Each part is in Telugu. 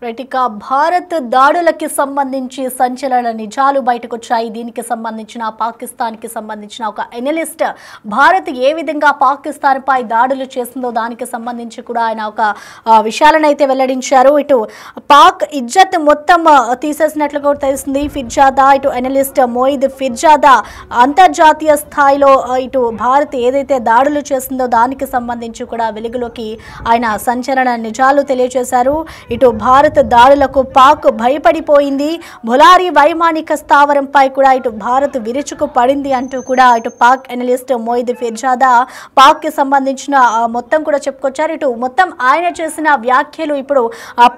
రైట్ ఇక భారత్ దాడులకి సంబంధించి సంచలన నిజాలు బయటకు వచ్చాయి. దీనికి సంబంధించిన పాకిస్తాన్కి సంబంధించిన ఒక ఎనలిస్ట్ భారత్ ఏ విధంగా పాకిస్తాన్ పై దాడులు చేసిందో దానికి సంబంధించి కూడా ఆయన ఒక విషయాలను అయితే వెల్లడించారు. ఇటు పాక్ ఇజ్జత్ మొత్తం తీసేసినట్లుగా కూడా తెలుస్తుంది. ఫిర్జాదా ఇటు ఎనలిస్ట్ మోయిద్ ఫిర్జాదా అంతర్జాతీయ స్థాయిలో ఇటు భారత్ ఏదైతే దాడులు చేసిందో దానికి సంబంధించి కూడా వెలుగులోకి ఆయన సంచలన నిజాలు తెలియజేశారు. ఇటు భారత్ దాడులకు పాక్ భయపడిపోయింది, బొలారి వైమానిక స్థావరంపై కూడా ఇటు భారత్ విరుచుకు పడింది అంటూ కూడా ఇటు పాక్ ఎనలిస్ట్ మోయిద్ ఫిర్జాదా పాక్ కి సంబంధించిన మొత్తం కూడా చెప్పుకొచ్చారు. ఇటు మొత్తం ఆయన చేసిన వ్యాఖ్యలు ఇప్పుడు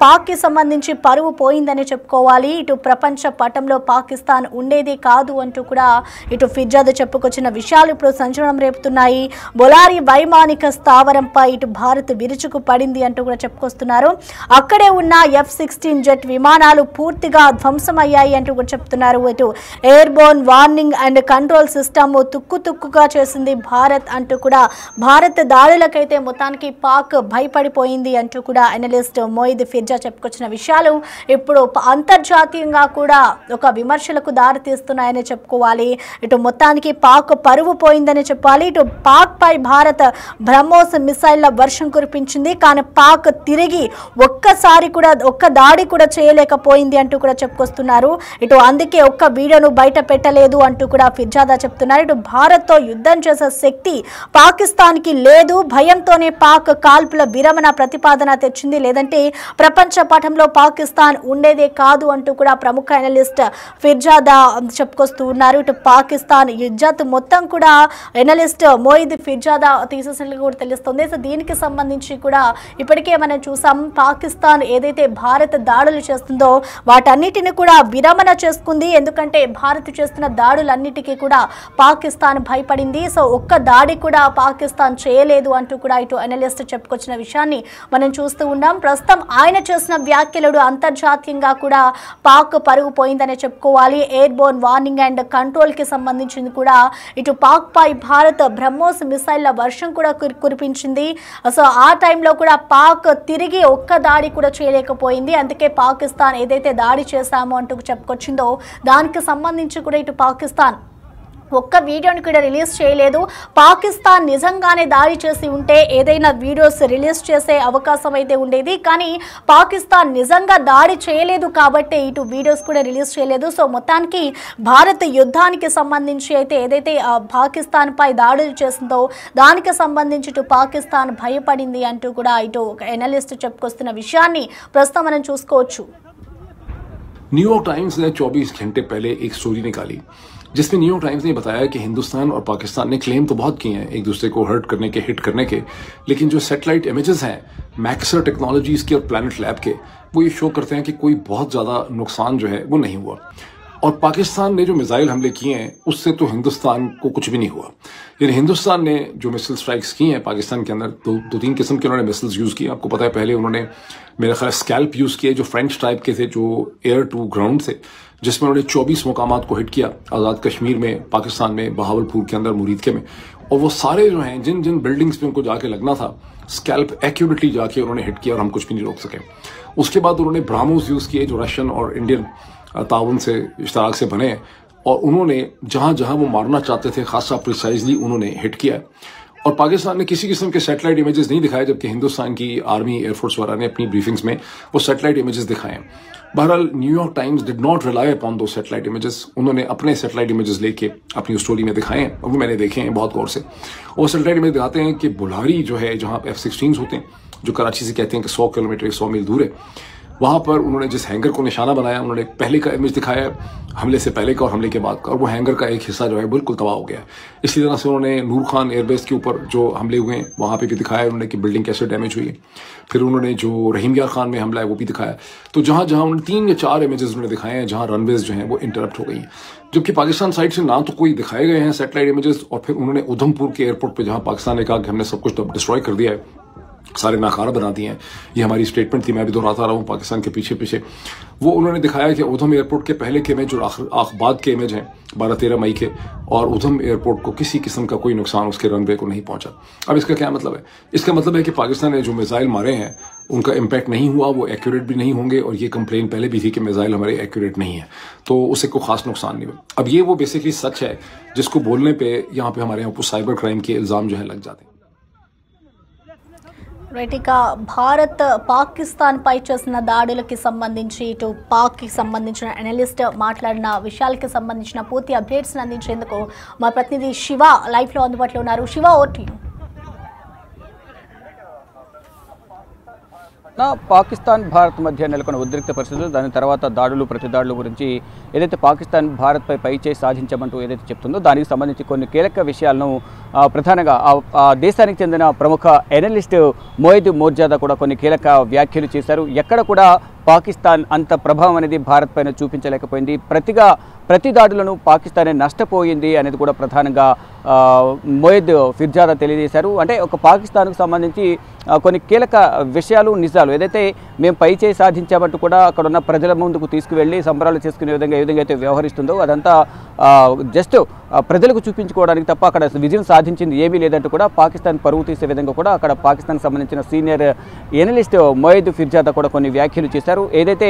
పాక్ కి సంబంధించి పరువు పోయిందని చెప్పుకోవాలి. ఇటు ప్రపంచ పటంలో పాకిస్తాన్ ఉండేది కాదు అంటూ కూడా ఇటు ఫిర్జాదా చెప్పుకొచ్చిన విషయాలు ఇప్పుడు సంచలనం రేపుతున్నాయి. బొలారి వైమానిక స్థావరంపై ఇటు భారత్ విరుచుకు పడింది అంటూ కూడా చెప్పుకొస్తున్నారు. అక్కడే ఉన్న F-16 జెట్ విమానాలు పూర్తిగా ధ్వంసమయ్యాయి అంటూ కూడా చెప్తున్నారు. ఇటు airborne warning and control system తుక్కుగా చేసింది భారత్ అంటూ కూడా భారత్ దాడులకైతే మొత్తానికి పాక్ భయపడిపోయింది అంటూ కూడా అనలిస్ట్ మోయిద్ ఫిర్జా చెప్పుకొచ్చిన విషయాలు ఇప్పుడు అంతర్జాతీయంగా కూడా ఒక విమర్శలకు దారితీస్తున్నాయని చెప్పుకోవాలి. ఇటు మొత్తానికి పాక్ పరువు పోయిందని చెప్పాలి. ఇటు పాక్ పై భారత్ బ్రహ్మోస్ మిసైళ్ల వర్షం కురిపించింది, కానీ పాక్ తిరిగి ఒక్క దాడి కూడా చేయలేకపోయింది అంటూ కూడా చెప్పుకొస్తున్నారు. ఇటు అందుకే ఒక్క వీడియోను బయట పెట్టలేదు అంటూ కూడా ఫిర్జాదా చెప్తున్నారు. ఇటు భారత్తో యుద్ధం చేసే శక్తి పాకిస్తాన్కి లేదు, భయంతోనే పాక్ కాల్పుల విరమణ ప్రతిపాదన తెచ్చింది, లేదంటే ప్రపంచ పటంలో పాకిస్తాన్ ఉండేదే కాదు అంటూ కూడా ప్రముఖ అనలిస్ట్ ఫిర్జాదా చెప్పుకొస్తూ ఉన్నారు. ఇటు పాకిస్తాన్ ఇజ్జత్ మొత్తం కూడా అనలిస్ట్ మోయిద్ ఫిర్జాదా తీసేసినట్లు కూడా తెలుస్తుంది. సో దీనికి సంబంధించి కూడా ఇప్పటికే మనం చూసాం, పాకిస్తాన్ ఏదైతే భారత్ దాడులు చేస్తుందో వాటన్నిటిని కూడా విరమణ చేసుకుంది. ఎందుకంటే భారత్ చేస్తున్న దాడులన్నిటికీ కూడా పాకిస్తాన్ భయపడింది. సో ఒక్క దాడి కూడా పాకిస్తాన్ చేయలేదు అంటూ కూడా ఇటు అనలిస్ట్ చెప్పుకొచ్చిన విషయాన్ని మనం చూస్తూ ఉన్నాం. ప్రస్తుతం ఆయన చేసిన వ్యాఖ్యలు అంతర్జాతీయంగా కూడా పాక్ పరుగు పోయిందనే చెప్పుకోవాలి. Air Born warning and control కి సంబంధించింది కూడా ఇటు పాక్ పై భారత్ బ్రహ్మోస్ మిసైళ్ల వర్షం కూడా కురిపించింది. సో ఆ టైంలో కూడా పాక్ తిరిగి ఒక్క దాడి కూడా చేయలేకపోయింది. అందుకే పాకిస్తాన్ ఏదైతే దాడి చేశామో అంటూ చెప్పుకొచ్చిందో దానికి సంబంధించి కూడా ఇటు పాకిస్తాన్ ఒక్క వీడియోని కూడా రిలీజ్ చేయలేదు. పాకిస్తాన్ నిజంగానే దాడి చేసి ఉంటే ఏదైనా వీడియోస్ రిలీజ్ చేసే అవకాశం అయితే ఉండేది, కానీ పాకిస్తాన్ నిజంగా దాడి చేయలేదు కాబట్టి ఇటు వీడియోస్ కూడా రిలీజ్ చేయలేదు. సో మొత్తానికి భారత్ యుద్ధానికి సంబంధించి అయితే ఏదైతే పాకిస్తాన్ పై దాడులు చేసిందో దానికి సంబంధించి ఇటు పాకిస్తాన్ భయపడింది అంటూ కూడా ఇటు ఒక ఎనలిస్ట్ చెప్పుకొస్తున్న విషయాన్ని ప్రస్తుతం మనం చూసుకోవచ్చు. न्यूयॉर्क टाइम्स ने 24 घंटे पहले एक स्टोरी निकाली जिसमें न्यूयॉर्क टाइम्स ने बताया कि हिंदुस्तान और पाकिस्तान ने क्लेम तो बहुत किए हैं एक दूसरे को हर्ट करने के, हिट करने के, लेकिन जो सैटेलाइट इमेजेस हैं मैक्सर टेक्नोलॉजीज के और प्लैनेट लैब के, वो ये शो करते हैं कि कोई बहुत ज्यादा नुकसान जो है वो नहीं हुआ. और पाकिस्तान ने जो मिसाइल हमले किए हैं उससे तो हिंदुस्तान को कुछ भी नहीं हुआ. यानी हिंदुस्तान ने जो मिसाइल स्ट्राइक्स की हैं पाकिस्तान के अंदर दो तीन किस्म के उन्होंने मिसाइल्स यूज किए. आपको पता है पहले उन्होंने मेरा ख्याल स्कैल्प यूज किए जो फ्रेंच टाइप के थे, जो एयर टू ग्राउंड थे, जिसमें उन्होंने 24 मुकामात को हिट किया आजाद कश्मीर में, पाकिस्तान में, बहावलपुर के अंदर, मुरीदके में. और वो सारे जो हैं जिन जिन बिल्डिंग्स पे उनको जाके लगना था स्कैल्प एक्यूरेटली जाके उन्होंने हिट किया और हम कुछ भी नहीं रोक सके. उसके बाद उन्होंने ब्राह्मोस यूज किए जो रशियन और इंडियन ताउन से इश्तराक से बने, और उन्होंने जहां जहां वो मारना चाहते थे खासा प्रिसाइजली उन्होंने हिट किया. और पाकिस्तान ने किसी किस्म के सैटेलाइट इमेजेस नहीं दिखाए, जबकि हिंदुस्तान की आर्मी एयरफोर्स वाला ने अपनी ब्रीफिंग्स में वो सैटेलाइट इमेजेस दिखाए. बहरहाल New York times did not rely upon दो सैटेलाइट इमेजेस. उन्होंने अपने सैटेलाइट इमेजेस लेके अपनी स्टोरी में दिखाए हैं, वो मैंने देखे हैं बहुत गौर से. वो सैटेलाइट इमेज दिखाते हैं कि बुलारी जो है जहां F-16 होते हैं, जो कराची से कहते हैं कि 100 किलोमीटर 100 मील दूर है, वहां पर उन्होंने जिस हैंगर को निशाना बनाया, उन्होंने पहले का इमेज दिखाया हमले से पहले का और हमले के बाद का, और वो हैंगर का एक हिस्सा जो है बिल्कुल तबाह हो गया. इसी तरह से उन्होंने नूर खान एयरबेस के ऊपर जो हमले हुए हैं वहां पे भी दिखाया उन्होंने कि बिल्डिंग कैसे डैमेज हुई है. फिर उन्होंने जो रहीम यार खान में हमला है वो भी दिखाया. तो जहां जहां उन्होंने 3 या 4 इमेजेस उन्होंने दिखाए हैं जहां रनवेज जो है वो इंटरप्ट हो गई हैं, जबकि पाकिस्तान साइड से ना तो कोई दिखाए गए हैं सैटेलाइट इमेजेस, और फिर उन्होंने उधमपुर के एयरपोर्ट पर जहां पाकिस्तान ने कहा कि हमने सब कुछ डिस्ट्रॉय कर दिया है, सारे नाकारा बना दिए हैं, ये हमारी स्टेटमेंट थी, मैं भी दोहराता रहा हूँ पाकिस्तान के पीछे पीछे, वो उन्होंने दिखाया कि उधम एयरपोर्ट के पहले के इमेज और बाद के इमेज हैं 12-13 मई के, और उधम एयरपोर्ट को किसी किस्म का कोई नुकसान उसके रनवे को नहीं पहुंचा। अब इसका क्या मतलब है? इसका मतलब है कि पाकिस्तान ने जो मिसाइल मारे हैं उनका इम्पैक्ट नहीं हुआ, वो एक्यूरेट भी नहीं होंगे, और ये कंप्लेन पहले भी थी कि मिसाइल हमारे एक्यूरेट नहीं है, तो उससे कोई खास नुकसान नहीं हुआ। अब ये वो बेसिकली सच है जिसको बोलने पे यहाँ पे हमारे यहाँ साइबर क्राइम के इल्ज़ाम जो है लग जाते हैं। రైట్, ఇక భారత్ పాకిస్తాన్ పై చేసిన దాడులకి సంబంధించి ఇటు పాక్కి సంబంధించిన అనలిస్ట్ మాట్లాడిన విషయాలకి సంబంధించిన పూర్తి అప్డేట్స్ని అందించేందుకు మా ప్రతినిధి శివ లైవ్లో అందుబాటులో ఉన్నారు. Shiva, over to you. Pakistan Bharat మధ్య నెలకొన్న ఉద్రిక్త పరిస్థితులు, దాని తర్వాత దాడులు ప్రతిదాడుల గురించి ఏదైతే పాకిస్తాన్ భారత్పై పైచేయి సాధించమంటూ ఏదైతే చెప్తుందో దానికి సంబంధించి కొన్ని కీలక విషయాలను ప్రధానంగా ఆ దేశానికి చెందిన ప్రముఖ ఎనలిస్ట్ మోయిద్ మోర్జాదా కూడా కొన్ని కీలక వ్యాఖ్యలు చేశారు. ఎక్కడ కూడా పాకిస్తాన్ అంత ప్రభావం అనేది భారత్ పైన చూపించలేకపోయింది, ప్రతి దాడులను పాకిస్తానే నష్టపోయింది అనేది కూడా ప్రధానంగా మోయిద్ ఫిర్జాదా తెలియజేశారు. అంటే ఒక పాకిస్తాన్కు సంబంధించి కొన్ని కీలక విషయాలు, నిజాలు ఏదైతే మేము పైచేయి సాధించామంటూ కూడా అక్కడ ఉన్న ప్రజల ముందుకు తీసుకువెళ్ళి సంబరాలు చేసుకునే విధంగా ఏ విధంగా అయితే వ్యవహరిస్తుందో అదంతా జస్ట్ ప్రజలకు చూపించుకోవడానికి తప్ప అక్కడ విజయం సాధించింది ఏమీ లేదంటూ కూడా పాకిస్తాన్ పరువు తీసే విధంగా కూడా అక్కడ పాకిస్తాన్కి సంబంధించిన సీనియర్ ఎనలిస్ట్ మోయిద్ ఫిర్జాదా కూడా కొన్ని వ్యాఖ్యలు చేశారు. ఏదైతే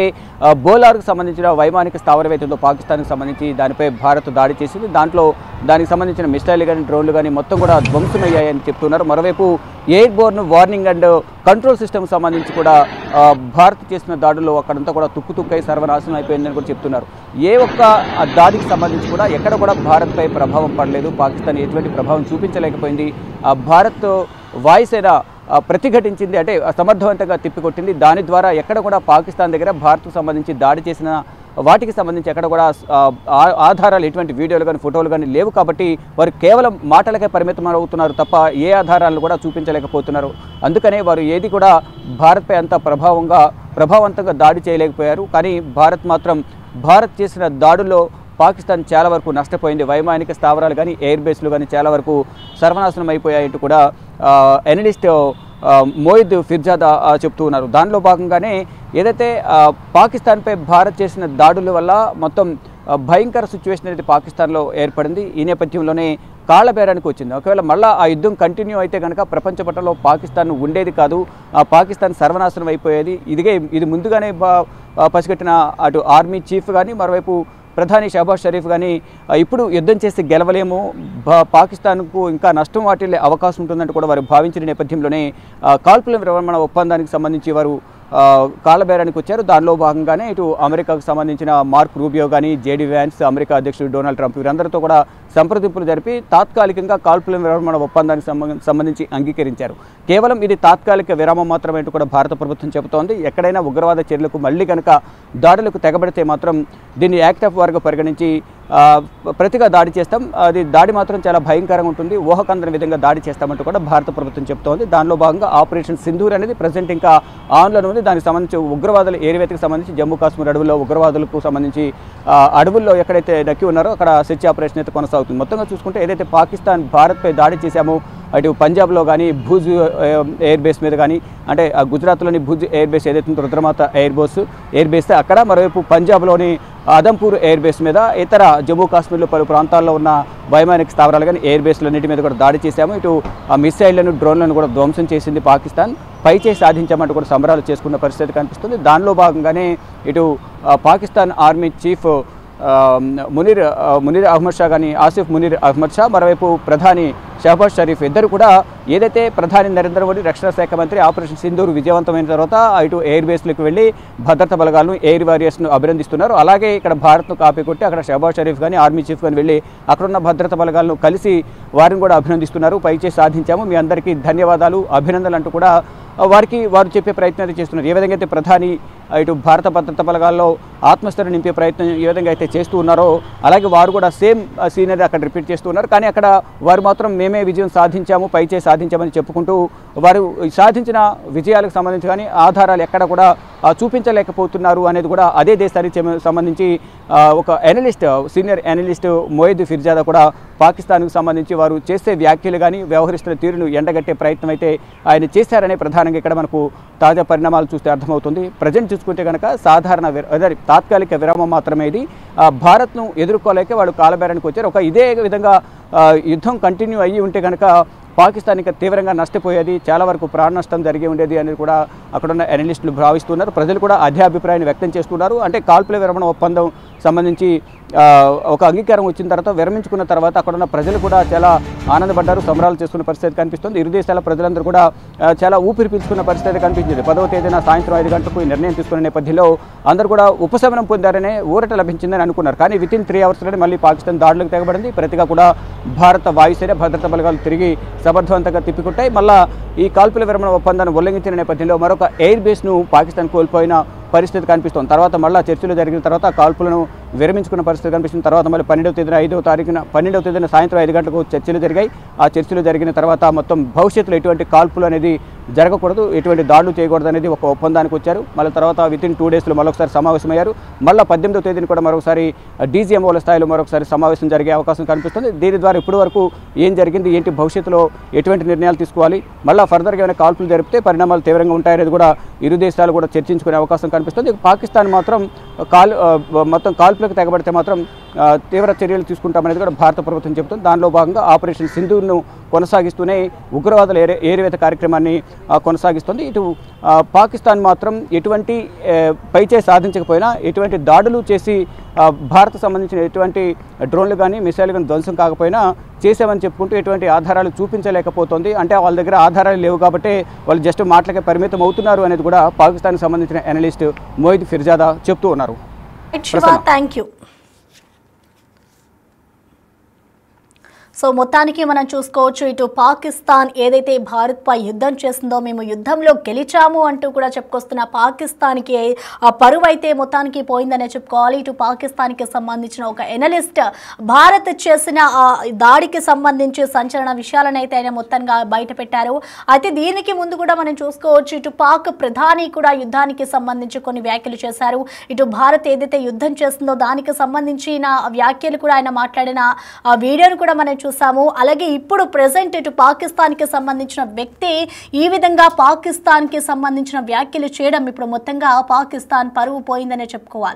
బోలార్కు సంబంధించిన వైమానిక స్థావరం ఏదైతుందో పాకిస్తాన్కి సంబంధించి దానిపై భారత్ దాడి చేసింది, దానికి సంబంధించిన మిసైల్ కానీ డ్రోన్లు కానీ మొత్తం కూడా ధ్వంసమయ్యాయని చెప్తున్నారు. మరోవైపు air Born warning and control system సంబంధించి కూడా భారత్ చేసిన దాడుల్లో అక్కడంతా కూడా తుక్కుతుక్కై సర్వనాశనం అయిపోయిందని కూడా చెప్తున్నారు. ఏ ఒక్క దాడికి సంబంధించి కూడా ఎక్కడ కూడా భారత్పై ప్రభావం పడలేదు, పాకిస్తాన్ ఎటువంటి ప్రభావం చూపించలేకపోయింది. భారత్ వాయుసేన ప్రతిఘటించింది, అంటే సమర్థవంతంగా తిప్పికొట్టింది. దాని ద్వారా ఎక్కడ కూడా పాకిస్తాన్ దగ్గర భారత్కు సంబంధించి దాడి చేసిన వాటికి సంబంధించి ఎక్కడ కూడా ఆధారాలు, ఎటువంటి వీడియోలు కానీ ఫోటోలు కానీ లేవు. కాబట్టి వారు కేవలం మాటలకే పరిమితం అవుతున్నారు తప్ప ఏ ఆధారాలను కూడా చూపించలేకపోతున్నారు. అందుకనే వారు ఏది కూడా భారత్పై అంత ప్రభావవంతంగా దాడి చేయలేకపోయారు. కానీ భారత్ చేసిన దాడుల్లో పాకిస్తాన్ చాలా వరకు నష్టపోయింది. వైమానిక స్థావరాలు కానీ ఎయిర్ బేస్లు కానీ చాలా వరకు సర్వనాశనం అయిపోయాయంటూ కూడా ఎనలిస్ట్ మోయిద్ ఫిర్జాదా చెప్తూ ఉన్నారు. దానిలో భాగంగానే ఏదైతే పాకిస్తాన్పై భారత్ చేసిన దాడుల వల్ల మొత్తం భయంకర సిచ్యువేషన్ అనేది పాకిస్తాన్లో ఏర్పడింది. ఈ నేపథ్యంలోనే కాళ్ళబేరానికి వచ్చింది. ఒకవేళ మళ్ళీ ఆ యుద్ధం కంటిన్యూ అయితే కనుక ప్రపంచ పటంలో పాకిస్తాన్ ఉండేది కాదు, పాకిస్తాన్ సర్వనాశనం అయిపోయేది. ఇది ముందుగానే పసిగట్టిన అటు ఆర్మీ చీఫ్ కానీ మరోవైపు ప్రధాని షహబాజ్ షరీఫ్ కానీ ఇప్పుడు యుద్ధం చేసి గెలవలేము, పాకిస్తాన్కు ఇంకా నష్టం వాటిల్లే అవకాశం ఉంటుందంటూ కూడా వారు భావించిన నేపథ్యంలోనే కాల్పుల విరమణ ఒప్పందానికి సంబంధించి వారు కాళ్ళబేరానికి వచ్చారు. దానిలో భాగంగానే ఇటు అమెరికాకు సంబంధించిన మార్క్ రూబియో కానీ, జేడీ వ్యాన్స్, అమెరికా అధ్యక్షుడు డొనాల్డ్ ట్రంప్ వీరందరితో కూడా సంప్రదింపులు జరిపి తాత్కాలికంగా కాల్పుల విరమణ ఒప్పందానికి సంబంధించి అంగీకరించారు. కేవలం ఇది తాత్కాలిక విరామం మాత్రమే అంటూ కూడా భారత ప్రభుత్వం చెబుతోంది. ఎక్కడైనా ఉగ్రవాద చర్యలకు మళ్ళీ కనుక దాడులకు తెగబడితే మాత్రం దీన్ని యాక్ట్ ఆఫ్ వార్గా పరిగణించి ప్రతిగా దాడి చేస్తాం, అది దాడి మాత్రం చాలా భయంకరంగా ఉంటుంది, ఊహకందని విధంగా దాడి చేస్తామంటూ కూడా భారత ప్రభుత్వం చెప్తోంది. దానిలో భాగంగా ఆపరేషన్ సింధూర్ అనేది ప్రజెంట్ ఇంకా ఆన్లోనే ఉంది. దానికి సంబంధించి ఉగ్రవాదుల ఏరివేతకు సంబంధించి జమ్మూ కాశ్మీర్ అడవుల్లో ఉగ్రవాదులకు సంబంధించి అడవుల్లో ఎక్కడైతే నక్కి ఉన్నారో అక్కడ సెర్చ్ ఆపరేషన్ అయితే కొనసాగుతుంది. మొత్తంగా చూసుకుంటే ఏదైతే పాకిస్తాన్ భారత్పై దాడి చేశామో అటు పంజాబ్లో కానీ భుజ్ ఎయిర్ బేస్ మీద కానీ, అంటే గుజరాత్లోని భుజ్ ఎయిర్ బేస్ ఏదైతే రుద్రమాత ఎయిర్ బేస్ అక్కడ, మరోవైపు పంజాబ్లోని ఆదంపూర్ ఎయిర్ బేస్ మీద, ఇతర జమ్మూ కాశ్మీర్లో పలు ప్రాంతాల్లో ఉన్న వైమానిక స్థావరాలు కానీ ఎయిర్ బేస్లన్నింటి మీద కూడా దాడి చేశాము. ఇటు మిసైళ్లను డ్రోన్లను కూడా ధ్వంసం చేసింది పాకిస్తాన్. పైచేయి సాధించామంటూ కూడా సంబరాలు చేసుకున్న పరిస్థితి కనిపిస్తుంది. దానిలో భాగంగానే ఇటు పాకిస్తాన్ ఆర్మీ చీఫ్ మునీర్ అహ్మద్ షా కానీ, ఆసిఫ్ మునీర్ అహ్మద్ షా, మరోవైపు ప్రధాని షహబాజ్ షరీఫ్ ఇద్దరు కూడా ఏదైతే ప్రధాని నరేంద్ర మోడీ, రక్షణ శాఖ మంత్రి ఆపరేషన్ సింధూర్ విజయవంతమైన తర్వాత ఇటు ఎయిర్ బేస్లకు వెళ్ళి భద్రతా బలగాలను, ఎయిర్ వారియర్స్ను అభినందిస్తున్నారు. అలాగే ఇక్కడ భారత్ను కాపీ కొట్టి అక్కడ షహబాజ్ షరీఫ్ కానీ ఆర్మీ చీఫ్ కానీ వెళ్ళి అక్కడున్న భద్రతా బలగాలను కలిసి వారిని కూడా అభినందిస్తున్నారు. పైచేసి సాధించాము, మీ అందరికీ ధన్యవాదాలు, అభినందనలు అంటూ కూడా వారు చెప్పే ప్రయత్నం చేస్తున్నారు. ఏ విధంగా అయితే ప్రధాని ఇటు భారత భద్రతా బలగాల్లో ఆత్మస్థైర్యం నింపే ప్రయత్నం ఏ విధంగా అయితే చేస్తూ ఉన్నారో అలాగే వారు కూడా సేమ్ సీనరీ అక్కడ రిపీట్ చేస్తూ ఉన్నారు. కానీ అక్కడ వారు మాత్రం మేమే విజయం సాధించాము, పైచేయి సాధించామని చెప్పుకుంటూ వారు సాధించిన విజయాలకు సంబంధించి కానీ ఆధారాలు ఎక్కడ కూడా చూపించలేకపోతున్నారు అనేది కూడా అదే దేశానికి సంబంధించి ఒక సీనియర్ ఎనలిస్ట్ మోయిద్ ఫిర్జాదా కూడా పాకిస్తాన్కు సంబంధించి వారు చేసే వ్యాఖ్యలు కానీ వ్యవహరిస్తున్న తీరును ఎండగట్టే ప్రయత్నం అయితే ఆయన చేశారనే ప్రధానంగా ఇక్కడ మనకు తాజా పరిణామాలు చూస్తే అర్థమవుతుంది. ప్రజెంట్ చూసుకుంటే కనుక సాధారణ తాత్కాలిక విరామం మాత్రమే ఇది. భారత్ను ఎదుర్కోలేక వాళ్ళు కాలబేరానికి వచ్చారు. ఒక ఇదే విధంగా యుద్ధం కంటిన్యూ అయ్యి ఉంటే కనుక పాకిస్తాన్ ఇంకా తీవ్రంగా నష్టపోయేది, చాలా వరకు ప్రాణ నష్టం జరిగి ఉండేది అనేది కూడా అక్కడున్న అనలిస్టులు భావిస్తున్నారు. ప్రజలు కూడా అదే అభిప్రాయాన్ని వ్యక్తం చేస్తున్నారు. అంటే కాల్పుల విరమణ ఒప్పందం సంబంధించి ఒక అంగీకారం వచ్చిన తర్వాత విరమించుకున్న తర్వాత అక్కడున్న ప్రజలు కూడా చాలా ఆనందపడ్డారు, సంబరాలు చేసుకున్న పరిస్థితి కనిపిస్తుంది. ఇరు దేశాల ప్రజలందరూ కూడా చాలా ఊపిరి పీల్చుకున్న పరిస్థితి కనిపించింది. 10వ తేదీన సాయంత్రం 5 గంటలకు ఈ నిర్ణయం తీసుకునే నేపథ్యంలో అందరూ కూడా ఉపశమనం పొందారనే ఊరట లభించిందని అనుకున్నారు. కానీ వితిన్ 3 అవర్స్లోనే మళ్ళీ పాకిస్తాన్ దాడులకు తెగబడింది. ప్రతిగా కూడా భారత వాయుసేన భద్రతా బలగాలు తిరిగి సమర్థవంతంగా తిప్పికొట్టాయి. మళ్ళా ఈ కాల్పుల విరమణ ఒప్పందాన్ని ఉల్లంఘించిన నేపథ్యంలో మరొక ఎయిర్ బేస్ను పాకిస్తాన్ కోల్పోయిన పరిస్థితి కనిపిస్తుంది. తర్వాత మళ్ళీ చర్చలు జరిగిన తర్వాత కాల్పులను విరమించుకున్న పరిస్థితి కనిపిస్తుంది. తర్వాత మళ్ళీ 12వ తేదీన సాయంత్రం 5 గంటలకు చర్చలు జరిగాయి. ఆ చర్చలు జరిగిన తర్వాత మొత్తం భవిష్యత్తులో ఎటువంటి కాల్పులు అనేది జరగకూడదు, ఎటువంటి దాడులు చేయకూడదు అనేది ఒక ఒప్పందానికి వచ్చారు. మళ్ళీ తర్వాత వితిన్ 2 డేస్లో మరొకసారి సమావేశమయ్యారు. మళ్ళీ 18వ తేదీన కూడా మరొకసారి డీజీఎంఓల స్థాయిలో మరొకసారి సమావేశం జరిగే అవకాశం కనిపిస్తుంది. దీని ద్వారా ఇప్పటి వరకు ఏం జరిగింది, ఏంటి భవిష్యత్తులో ఎటువంటి నిర్ణయాలు తీసుకోవాలి, మళ్ళీ ఫర్దర్గా ఏమైనా కాల్పులు జరిపితే పరిణామాలు తీవ్రంగా ఉంటాయనేది కూడా ఇరు దేశాలు కూడా చర్చించుకునే అవకాశం కనిపిస్తుంది. పాకిస్తాన్ మాత్రం మొత్తం కాల్పులకు తెగబడితే మాత్రం తీవ్ర చర్యలు తీసుకుంటామనేది కూడా భారత ప్రభుత్వం చెబుతుంది. దానిలో భాగంగా ఆపరేషన్ సింధూర్ను కొనసాగిస్తూనే ఉగ్రవాదుల ఏరివేత కార్యక్రమాన్ని కొనసాగిస్తుంది. ఇటు పాకిస్తాన్ మాత్రం ఎటువంటి పైచే సాధించకపోయినా, ఎటువంటి దాడులు చేసి భారత్ సంబంధించిన ఎటువంటి డ్రోన్లు కానీ మిసైల్ కానీ ధ్వంసం కాకపోయినా చేసామని చెప్పుకుంటూ ఎటువంటి ఆధారాలు చూపించలేకపోతుంది. అంటే వాళ్ళ దగ్గర ఆధారాలు లేవు కాబట్టి వాళ్ళు జస్ట్ మాటలకే పరిమితం అవుతున్నారు అనేది కూడా పాకిస్తాన్కి సంబంధించిన అనలిస్ట్ మోయిద్ ఫిర్జాదా చెప్తూ ఉన్నారు. Thank you. సో మొత్తానికి మనం చూసుకోవచ్చు, ఇటు పాకిస్తాన్ ఏదైతే భారత్పై యుద్ధం చేస్తుందో మేము యుద్ధంలో గెలిచాము అంటూ కూడా చెప్పుకొస్తున్న పాకిస్తాన్కి ఆ పరువు అయితే మొత్తానికి పోయిందనే చెప్పుకోవాలి. ఇటు పాకిస్తాన్కి సంబంధించిన ఒక ఎనలిస్ట్ భారత్ చేసిన దాడికి సంబంధించి సంచలన విషయాలను అయితే ఆయన మొత్తంగా బయట పెట్టారు. అయితే దీనికి ముందు కూడా మనం చూసుకోవచ్చు, ఇటు పాక్ ప్రధాని కూడా యుద్ధానికి సంబంధించి కొన్ని వ్యాఖ్యలు చేశారు. ఇటు భారత్ ఏదైతే యుద్ధం చేస్తుందో దానికి సంబంధించిన వ్యాఖ్యలు కూడా ఆయన మాట్లాడిన ఆ వీడియోను కూడా మనం చూసాము. అలాగే ఇప్పుడు ప్రెసెంట్ ఇటు పాకిస్తాన్కి సంబంధించిన వ్యక్తి ఈ విధంగా పాకిస్తాన్కి సంబంధించిన వ్యాఖ్యలు చేయడం ఇప్పుడు మొత్తంగా పాకిస్తాన్ పరువు పోయిందనే చెప్పుకోవాలి.